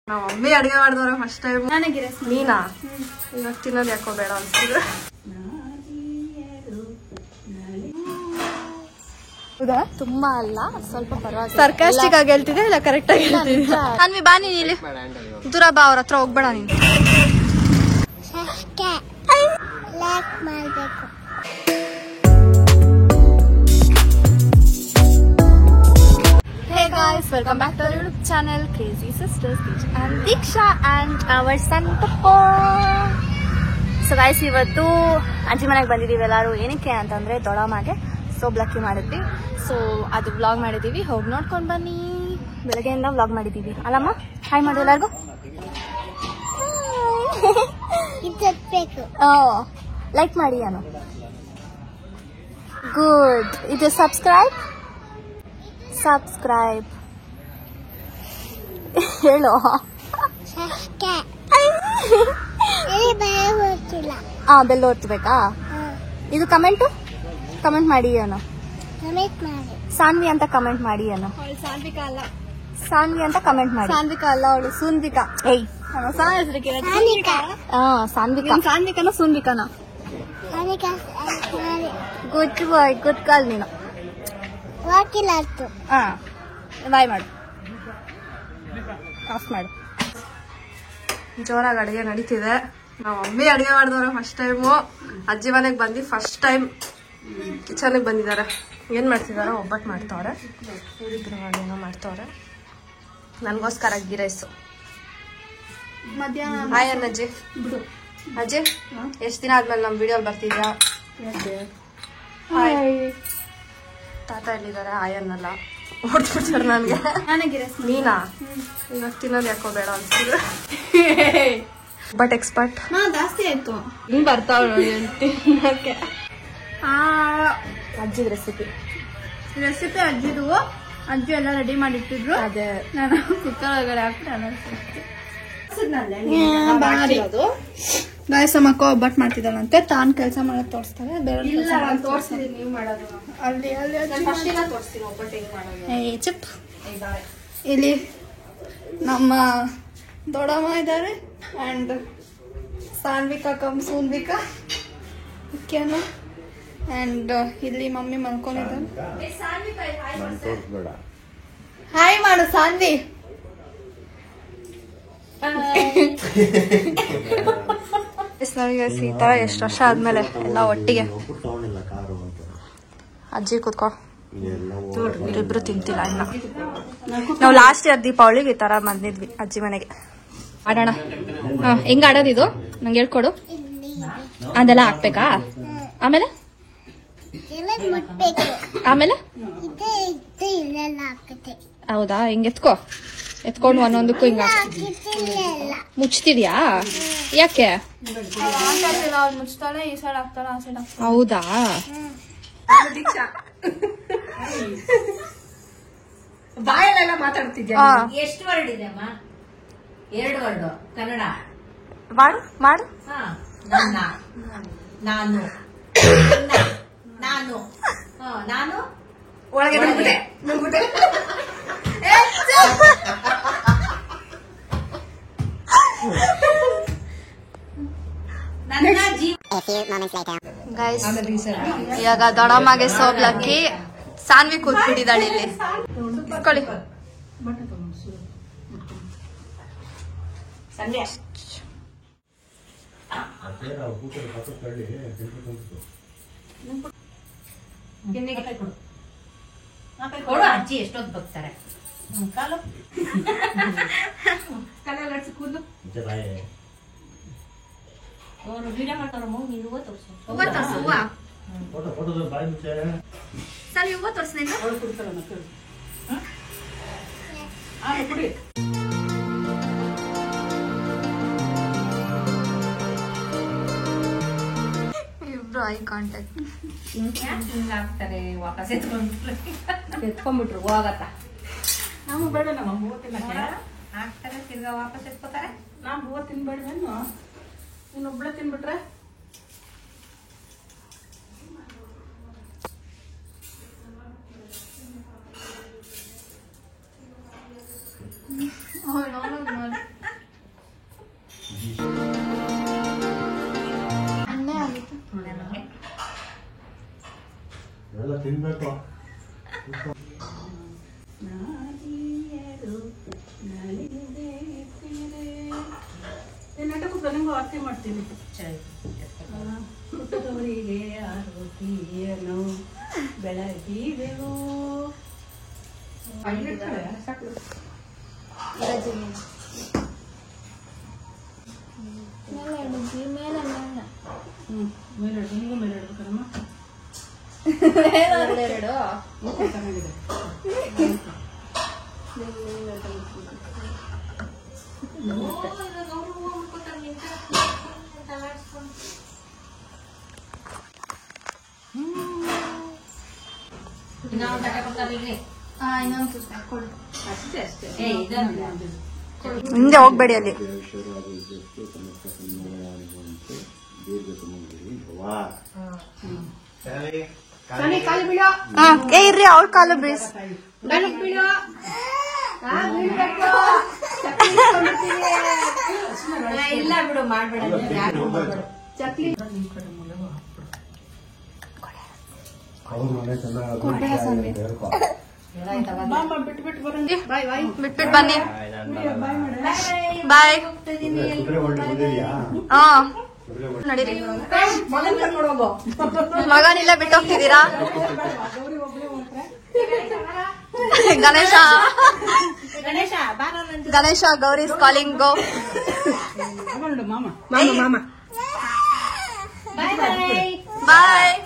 ನಾವ್ ಮಮ್ಮಿ ಅಡಿಗೆ ಮಾಡಿದವ್ರೆ first time. ನೀನಾ ಇವಾಗ ತಿನ್ನೋದು ಯಾಕೋ ಬೇಡ ಅನ್ಸಿದ್ರೆ. ಹೌದಾ? ತುಂಬಾ ಅಲ್ಲ, ಸ್ವಲ್ಪ ಪರವಾಗಿಲ್ಲ. ಸರ್ಕಾಸ್ಟಿಕ್ ಆಗಿ ಹೇಳ್ತಿದ್ದೆ ಇಲ್ಲ ಕರೆಕ್ಟ್ ಆಗಿ ಹೇಳ್ತಿದ್ದೆ? ಅನ್ವಿ ಬಾ ನೀನ್ ಇಲ್ಲಿ ದೂರ ಬಾ, ಅವ್ರ ಹತ್ರ ಹೋಗ್ಬೇಡ ನೀನು. Hey guys, welcome back to our YouTube channel Crazy Sisters and Diksha and our son Papa. So guys, ಇವತ್ತು ಅಜ್ಜಿ ಮನೆಗೆ ಬಂದಿದ್ದೀವಿ ಎಲ್ಲರೂ. ಏನಕ್ಕೆ ಅಂತಂದ್ರೆ ದೊಡ್ಡಮ್ಮಗೆ ಸೋಬ್ಲಕ್ಕಿ ಮಾಡಿದ್ವಿ. ಸೊ ಅದು ವ್ಲಾಗ್ ಮಾಡಿದ್ದೀವಿ, ಹೋಗಿ ನೋಡ್ಕೊಂಡು ಬನ್ನಿ. ಬೆಳಗ್ಗೆಯಿಂದ ವ್ಲಾಗ್ ಮಾಡಿದ್ದೀವಿ ಅಲ್ಲಮ್ಮ. ಹಾಯ್ ಮಾಡು ಎಲ್ಲರಿಗೂ. ಲೈಕ್ ಮಾಡಿ ಅನು. ಗುಡ್. ಇದು ಸಬ್ಸ್ಕ್ರೈಬ್ ಹೇಳು. ಬೆಲ್ಲ ಒತ್ತಬೇಕಾ? ಇದು ಕಮೆಂಟ್ ಮಾಡಿ ಅನು. ಸಾನ್ವಿ ಅಂತ ಕಮೆಂಟ್ ಮಾಡಿ ಅನು. ಸಾನ್ವಿ ಅಂತ ಕಮೆಂಟ್ ಮಾಡಿ. ಸಾನ್ವಿಕಾ ಅಲ್ಲ, ಅವಳು ಸೂನ್ವಿಕಾ. ಏಯ್ ಸಾನ್ವಿಕಾನ ಸೂನ್ವಿಕಾನ? ಗುಡ್ ಬಾಯ್, ಗುಡ್ ಕಾಲ್ ನೀನು. ಬಾಯ್ ಮಾಡು, ಆಫ್ ಮಾಡು. ಜೋರಾಗಿ ಅಡಿಗೆ ನಡೀತಿದೆ. ನಾವ್ ಮಮ್ಮಿ ಅಡಿಗೆ ಮಾಡಿದವ್ರೆ ಫಸ್ಟ್ ಟೈಮು. ಅಜ್ಜಿ ಮನೆಗೆ ಬಂದು ಫಸ್ಟ್ ಟೈಮ್ ಕಿಚನ್ಗೆ ಬಂದಿದ್ದಾರೆ. ಏನ್ ಮಾಡ್ತಿದಾರ? ಒಬ್ಬಟ್ಟು ಮಾಡ್ತವ್ರೆ, ಏನೋ ಮಾಡ್ತವ್ರೆ. ನನ್ಗೋಸ್ಕರ ಗೀ ರೈಸು. ಹಾಯ್ ಅಜ್ಜಿ. ಅಜ್ಜಿ ಎಷ್ಟ್ ದಿನ ಆದ್ಮೇಲೆ ನಮ್ ವಿಡಿಯೋ ಬರ್ತಿದ್ಯಾ? ತಾತ ಎಲ್ಲಿದ್ದಾರೆ? ಹಾಯ್ ಅನ್ನಲ್ಲ, ಹೊಡ್ಬಿಡ್ತಾರೆ ನನ್ಗೆ. ನೀನಾ ಇವಾಗ ತಿನ್ನೋದು ಯಾಕೋ ಬೇಡ ಅನ್ಸಿದ್ರೆ. ಬಟ್ ಎಕ್ಸ್ಪರ್ಟ್ ಜಾಸ್ತಿ ಆಯ್ತು. ಹಿಂಗ್ ಬರ್ತಾವ ತಿನ್ನಕ್ಕೆ. ಅಜ್ಜಿ ರೆಸಿಪಿ ಅಜ್ಜಿದು. ಅಜ್ಜಿ ಎಲ್ಲ ರೆಡಿ ಮಾಡಿಟ್ಟಿದ್ರು. ಅದೇ ನಾನು ಕುಕ್ಕರ್ ಒಳಗಡೆ ಹಾಕ್ಬಿಟ್ಟು ಗಾಯಸ ಮಕ್ಕ ಒಬ್ಬಟ್ಟು ಮಾಡ್ತಿದ್ದಾಳಂತೆ. ತಾನು ಕೆಲಸ ಮಾಡೋದು ತೋರಿಸ್ತಾರೆ. ಚಿಪ್ ಇಲ್ಲಿ ನಮ್ಮ ದೊಡ್ಡಮ್ಮ ಇದ್ದಾರೆ ಅಂಡ್ ಸಾನ್ವಿಕಾ ಕಮ್ ಸೂನ್ವಿಕಾ ಓಕೆನಾ. ಅಂಡ್ ಇಲ್ಲಿ ಮಮ್ಮಿ ಮಲ್ಕೊಂಡಿದ್ದಾರೆ. ಹಾಯ್ ಮಾಡು ಸಾನ್ವಿ. ಈ ತರ ಎಷ್ಟು ವರ್ಷ ಆದ್ಮೇಲೆ ಎಲ್ಲ ಒಟ್ಟಿಗೆ. ಅಜ್ಜಿ ಕೂತ್ಕೊ. ಇಬ್ರು ತಿಂತಿಲ್ಲ ಇನ್ನ. ನಾವು ಲಾಸ್ಟ್ ಇಯರ್ ದೀಪಾವಳಿಗೆ ಈ ತರ ಬಂದಿದ್ವಿ ಅಜ್ಜಿ ಮನೆಗೆ. ಆಡೋಣ. ಹೆಂಗ್ ಆಡೋದಿದು ನಂಗೆ ಹೇಳ್ಕೊಡು. ಅದೆಲ್ಲ ಹಾಕ್ಬೇಕಾ? ಆಮೇಲೆ ಹೌದಾ? ಹಿಂಗ್ ಎತ್ಕೊಂಡು ಒಂದೊಂದಕ್ಕೂ ಹಿಂಗ ಮುಚ್ತಿದ್ಯಾ? ಯಾಕೆ? ಮುಚ್ತಾಳೆ, ಈ ಸೈಡ್ ಆಗ್ತಾಳೆ, ಆ ಸೈಡ್. ಹೌದಾ? ಬಾಯಲ್ಲೆಲ್ಲ ಮಾತಾಡ್ತಿದ್ಯಾ? ಎಷ್ಟು ವರ್ಡ್ ಇದೆ ಅಮ್ಮ? 2 ವರ್ಡ್ ಕನ್ನಡ. ಮಾಡು. ನನ್ನ, ನಾನು, ನಾನು, ನಾನು ಒಳಗೆ ನುಗ್ಬಿಟ್ಟೆ. ನನ್ನ ಜೀವ. ಗೈಸ್, ಇವಾಗ ದೊಡ್ಡಮ್ಮಗೆ ಸೋಬ್ಲಕ್ಕಿ. ಸಾನ್ವಿ ಕೂತ್ಬಿಟ್ಟಿದ್ದಾಳೆ ಇಲ್ಲಿ. ಇಸ್ಕೊಳ್ಳಿ. ಕೊಡು, ಅಜ್ಜಿ ಎಷ್ಟೊತ್ತು ಬರ್ತಾರೆ. ಕಾಲು ಕಲ್ಲಲ್ಲಿ ಕೂದಲು ಅವರು ವಿಡಿಯೋ ಮಾಡ್ತಾರಮ್ಮ. ನೀನು ಹೂವು ತೋರಿಸು. ಸರಿ, ಹೂವು ತೋರಿಸ್ತೀನಿ. ಇಬ್ರು ಐ ಕಾಂಟ್ಯಾಕ್ಟ್ ಆಗ್ತಾರೆ. ವಾಪಸ್ ಎತ್ಕೊಂಡ್ಬಿಟ್ರು ಹೋಗತ್ತ. ನಮ್ಗೆ ಬೇಡ, ನಮ್ಮ ಹೂವು ತಿನ್ನಕ್ಕೆ ಆಗ್ತಾರೆ. ತಿರ್ಗಾ ವಾಪಸ್ ಎತ್ಕೋತಾರೆ. ನಾನ್ ಹೂವು ತಿನ್ಬೇಡ್ವೇನು? ಇನ್ನೊಬ್ಳೆ ತಿನ್ಬಿಟ್ರೆ ಆರತಿ ಮಾಡ್ತೀನಿ. ಹುಟ್ಟದವರಿಗೆ ಆರೋಗ್ಯನು ಬೆಳಗಿದೆವು. ಮೇಲೆರಡು ನಿಮಗೂ ಮೇಲೆರಡು ಕಣಮ್ಮ. ಎರಡು ಚೆನ್ನಾಗಿದೆ. ಹಿಂದೆ ಹೋಗ್ಬೇಡಿ ಅಲ್ಲಿ. ಇರ್ರಿ ಅವ್ರ ಕಾಲು ಬೀಸ್. ಇಲ್ಲ ಬಿಡು, ಮಾಡ್ಬೇಡ. ಬಿಟ್ಬಿಟ್ಟು ಬನ್ನಿ. ಬಾಯ್. ಹಾ ನಡೀರಿ. ಮಗನಿಲ್ಲ ಬಿಟ್ಟು ಹೋಗ್ತಿದ್ದೀರಾ? Ganesha Gowri is calling. Go. Bye.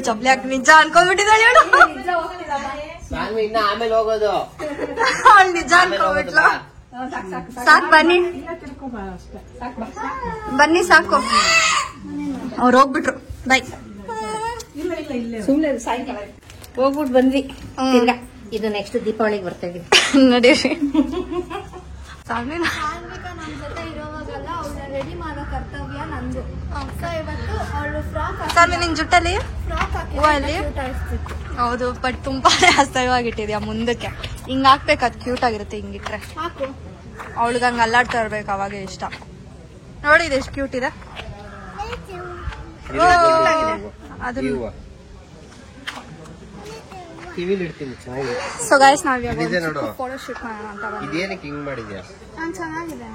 ಚಪ್ಲಿ ಹಾಕಿ ನಿಜ ಅನ್ಕೊಂಡ್ಬಿಟ್ಟಿದ್ದಾಳೆ ಇವಳು. ಆಮೇಲೆ ಹೋಗೋದು ಅವಳು ನಿಜ ಅನ್ಕೊಂಡ್ಬಿಟ್ಲ. ಸಾಕು ಬನ್ನಿ ಬನ್ನಿ ಸಾಕು. ಅವ್ರು ಹೋಗ್ಬಿಟ್ರು. ಬೈ. ಸುಮ್ಮನೆ ಸಾಯಂಕಾಲ ಹೋಗ್ಬಿಟ್ಟು ಬಂದ್ವಿ. ಇದು ನೆಕ್ಸ್ಟ್ ದೀಪಾವಳಿಗೆ ಬರ್ತಾ ಇದೀವಿ. ನಡೀರಿ. ನಮ್ ಜೊತೆ ಇರೋವಾಗಲ್ಲ ಅವಳ ರೆಡಿ ಮಾಡೋ ಕರ್ತವ್ಯ ನಂದು. ಸೊ ಇವತ್ತು ಅವಳು ಫ್ರಾಕ್ ನಿನ್ ಜುಟ್ಟಲ್ಲಿ ಹಾಕಿ. ಹೌದು, ಬಟ್ ತುಂಬಾನೇ ಅಸಹ್ಯವಾಗಿಟ್ಟಿದ್ಯಾ ಮುಂದಕ್ಕೆ. ಹಿಂಗ್ ಹಾಕ್ಬೇಕು, ಅದು ಕ್ಯೂಟ್ ಆಗಿರುತ್ತೆ ಹಿಂಗಿಟ್ರೆ. ಹಾಕು. ಅವಳಿಗೆ ಹಂಗ ಅಲ್ಲಾಡ್ತಾ ಇರ್ಬೇಕು, ಅವಾಗ ಇಷ್ಟ. ನೋಡಿ ಇದು ಎಷ್ಟು ಕ್ಯೂಟ್ ಇದೆ. ಅದು ಸೊ ಗೈಸ್ ನಾವ್ ಫೋಟೋ ಶೂಟ್ ಮಾಡೋಣ ಅಂತ ಚೆನ್ನಾಗಿದೆ.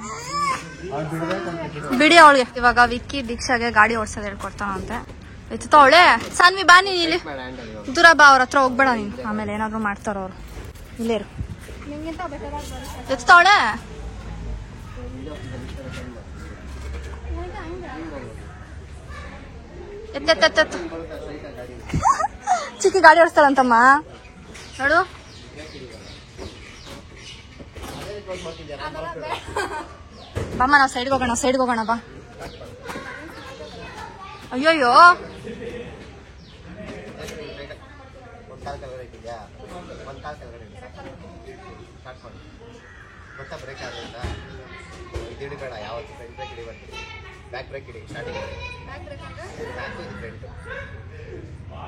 ಬಿಡಿ ಅವಳಿಗೆ. ಇವಾಗ ವಿಕ್ಕಿ ದೀಕ್ಷಾಗೆ ಗಾಡಿ ಓಡಿಸೋದು ಹೇಳ್ಕೊಡ್ತಾನಂತೆ. ಎತ್ತವಳೆ. ಸಾನ್ವಿ ಬಾ ನೀನ್ ಇಲ್ಲಿ ದೂರ ಬಾ, ಅವ್ರ ಹತ್ರ ಹೋಗ್ಬೇಡ ನೀನ್. ಆಮೇಲೆ ಏನಾದ್ರು ಮಾಡ್ತಾರ ಅವ್ರು. ಇಲ್ಲೇ ಇರು. ಎತ್ತವಳೆ. ಎತ್ತೆತ್ತೆತ್ತು. ಚಿಕ್ಕಿ ಗಾಡಿ ಓಡಿಸ್ತಾರಂತಮ್ಮ ನೋಡು. ಬಾಮ್ಮ ನಾವು ಸೈಡ್ಗೆ ಹೋಗೋಣ. ಬಾ. ಅಯ್ಯೋಯ್ಯೋ.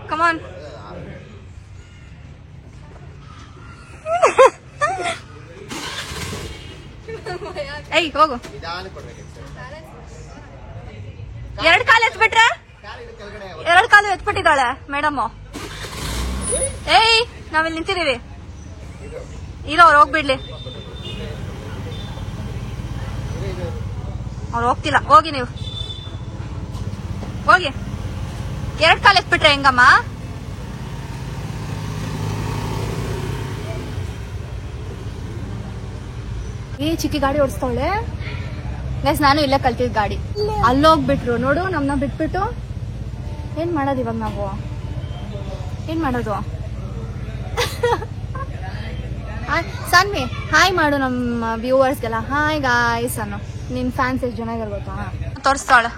ಕಮಾನ್. ಏಯ್ ಹೋಗು. ಎರಡು ಕಾಲು ಎತ್ಬಿಟ್ರೆ? ಎರಡು ಕಾಲು ಎತ್ಬಿಟ್ಟಿದ್ದಾಳೆ ಮೇಡಮ್. ಏಯ್ ನಾವಿಲ್ಲಿ ನಿಂತಿದೀವಿ. ಇರೋ ಅವ್ರು ಹೋಗ್ಬಿಡ್ಲಿ. ಅವ್ರು ಹೋಗ್ತಿಲ್ಲ. ಹೋಗಿ ನೀವು ಹೋಗಿ. ಎರಡು ಕಾಲು ಎತ್ಬಿಟ್ರೆ ಹೆಂಗಮ್ಮ? ಚಿಕ್ಕಿ ಗಾಡಿ ಓಡಿಸ್ತಾವಳೆ ಗೈಸ್. ನಾನು ಇಲ್ಲೇ ಕಲ್ತಿದ್ ಗಾಡಿ. ಅಲ್ಲೋಗ್ಬಿಟ್ರು ನೋಡು ನಮ್ನ ಬಿಟ್ಬಿಟ್ಟು. ಏನ್ ಮಾಡೋದು ಇವಾಗ ನಾವು? ಏನ್ ಮಾಡೋದು? ಸಾನ್ವಿ ಹಾಯ್ ಮಾಡು ನಮ್ಮ ವ್ಯೂವರ್ಸ್ಗೆಲ್ಲ. ಹಾಯ್ ಗಾಯ್ಸ್ ಅನ್ನು. ನಿನ್ ಫ್ಯಾನ್ಸ್ ಎಷ್ಟು ಜನ ಇದ್ದಾರೆ ಗೊತ್ತಾ? ತೋರಿಸ್ತಾಳೆ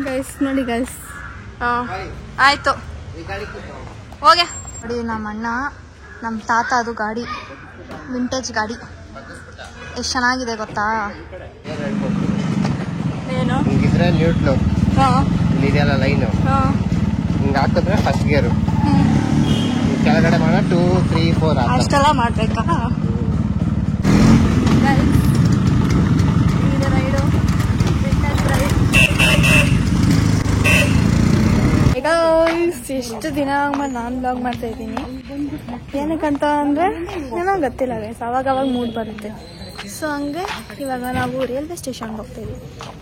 ಗೈಸ್. ನೋಡಿ ಗೈಸ್. ಆಯ್ತು ಹೋಗೆ. ನೋಡಿ ನಮ್ಮ ಅಣ್ಣ ನಮ್ಮ ತಾತ ಅದು ಗಾಡಿ, ವಿಂಟೇಜ್ ಗಾಡಿ ಎಷ್ಟು ಚೆನ್ನಾಗಿದೆ ಗೊತ್ತಾ? ಏನು ಇದೆಲ್ಲ ಲೈನ್ ಹಿಂಗ ಹಾಕಿದ್ರೆ ಫಸ್ಟ್ ಗೇರ್ ಕೆಳಗಡೆ ಮಾಡ 2, 3, 4 ಅಷ್ಟೆಲ್ಲ ಮಾಡ್ಬೇಕಾ? ಇಷ್ಟು ದಿನ ಆದ್ಮೇಲೆ ನಾನು ಬ್ಲಾಗ್ ಮಾಡ್ತಾ ಇದ್ದೀನಿ. ಏನಕ್ಕಂತ ಅಂದ್ರೆ ಏನೋ ಗೊತ್ತಿಲ್ಲ ಗೈಸ್. ಅವಾಗ ಮೂಡ್ ಬರುತ್ತೆ. ಸೊ ಹಂಗೆ ಇವಾಗ ನಾವು ರೈಲ್ವೆ ಸ್ಟೇಷನ್ಗೆ ಹೋಗ್ತೀವಿ.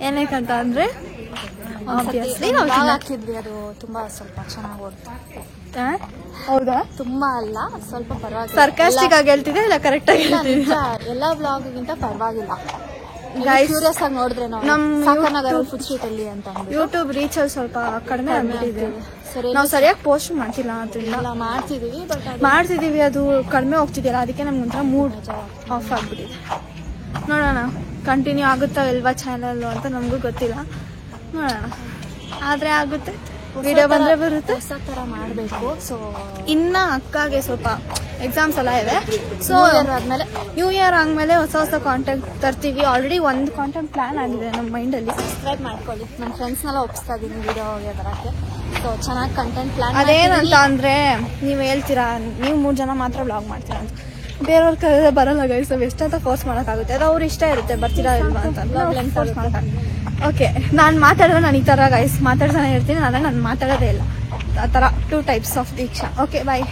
ಏನಕ್ಕಂತ ಅಂದರೆ ಆಬ್ವಿಯಸ್ಲಿ ನಾವು ಹಾಕಿದ್ವಿ, ಅದು ತುಂಬಾ ಸ್ವಲ್ಪ ಚೆನ್ನಾಗಿ ಓಡ್ತು. ಹೌದಾ? ತುಂಬಾ ಅಲ್ಲ, ಸ್ವಲ್ಪ ಪರವಾಗಿಲ್ಲ. ಸರ್ಕಾಸ್ಟಿಕ್ ಆಗಿ ಹೇಳ್ತಿದ್ದೆ ಇಲ್ಲ ಕರೆಕ್ಟಾಗಿ ಹೇಳ್ತಿದ್ದೆ? ಎಲ್ಲ ಬ್ಲಾಗ್ಗಿಂತ ಪರವಾಗಿಲ್ಲ. Guys, ಕ್ಯೂರಿಯಸ್ ಆಗಿ ನೋಡಿದ್ರೆ ನಮ್ಮ ಸಾಕನಗರ ಫುಡ್ ಸ್ಟ್ರೀಟ್ ಅಲ್ಲಿ ಅಂತ ಅಂದ್ಬಿಟ್ಟು ಯೂಟ್ಯೂಬ್ ರೀಚಲ್ಲಿ ಸ್ವಲ್ಪ ಕಡಿಮೆ ಆಗ್ಬಿಟ್ಟಿದೆ. ಸರಿ, ನಾವು ಸರಿಯಾಗಿ ಪೋಸ್ಟ್ ಮಾಡ್ತಿಲ್ಲ ಅದರಿಂದ ಎಲ್ಲ ಮಾಡ್ತಿದೀವಿ, ಬಟ್ ಮಾಡ್ತಿದ್ದೀವಿ, ಅದು ಕಡಿಮೆ ಹೋಗ್ತಿದ್ದಿಲ್ಲ, ಅದಕ್ಕೆ ನಮ್ಗೆ ಒಂಥರ ಮೂಡ್ ಆಫ್ ಆಗ್ಬಿಟ್ಟಿದೆ. ನೋಡೋಣ ಕಂಟಿನ್ಯೂ ಆಗುತ್ತಾ ಇಲ್ವಾ ಚಾನಲ್ಲು ಅಂತ ನಮಗೂ ಗೊತ್ತಿಲ್ಲ. ನೋಡೋಣ, ಆದರೆ ಆಗುತ್ತೆ, ವಿಡಿಯೋ ಬಂದರೆ ಬರುತ್ತೆ. ಹೊಸ ಥರ ಮಾಡಬೇಕು. ಸೊ ಇನ್ನು ಅಕ್ಕಾಗೆ ಸ್ವಲ್ಪ ಎಕ್ಸಾಮ್ಸ್ ಎಲ್ಲ ಇದೆ. ಸೊ ಆದ್ಮೇಲೆ ನ್ಯೂ ಇಯರ್ ಆದಮೇಲೆ ಹೊಸ ಹೊಸ ಕಾಂಟೆಂಟ್ ತರ್ತೀವಿ. ಆಲ್ರೆಡಿ ಒಂದು ಕಾಂಟೆಂಟ್ ಪ್ಲಾನ್ ಆಗಿದೆ ನಮ್ಮ ಮೈಂಡಲ್ಲಿ. ಸಬ್ಸ್ಕ್ರೈಬ್ ಮಾಡ್ಕೊಳ್ಳಿ. ನನ್ನ ಫ್ರೆಂಡ್ಸ್ನೆಲ್ಲ ಒಪ್ಪಿಸ್ತಾ ಇದ್ದೀನಿ ವಿಡಿಯೋಗೆ ಬರೋಕ್ಕೆ. ಸೊ ಚೆನ್ನಾಗಿ ಕಂಟೆಂಟ್ ಪ್ಲಾನ್. ಅದೇನಂತ ಅಂದರೆ ನೀವು ಹೇಳ್ತೀರಾ ನೀವು 3 ಜನ ಮಾತ್ರ ವ್ಲಾಗ್ ಮಾಡ್ತೀರಾ ಅಂತ, ಬೇರೆಯವ್ರ ಕರೆದ್ರೆ ಬರಲ್ಲ ಗೈಸ್. ನಾವು ಎಷ್ಟಂತ ಫೋರ್ಸ್ ಮಾಡೋಕ್ಕಾಗುತ್ತೆ? ಅದು ಅವ್ರ ಇಷ್ಟ ಇರುತ್ತೆ, ಬರ್ತೀರಾ ಇಲ್ವಾ ಅಂತ ಫೋರ್ಸ್ ಮಾಡೋಕ್ಕಾಗುತ್ತೆ. ಓಕೆ, ನಾನು ಮಾತಾಡಿದ್ರೆ ನಾನು ಈ ಥರ ಗೈಸ್ ಮಾತಾಡ್ತಾನೆ ಇರ್ತೀನಿ, ಆದರೆ ನಾನು ಮಾತಾಡೋದೇ ಇಲ್ಲ. ಆ ಥರ 2 ಟೈಪ್ಸ್ ಆಫ್ ದೀಕ್ಷಾ. ಓಕೆ, ಬಾಯ್.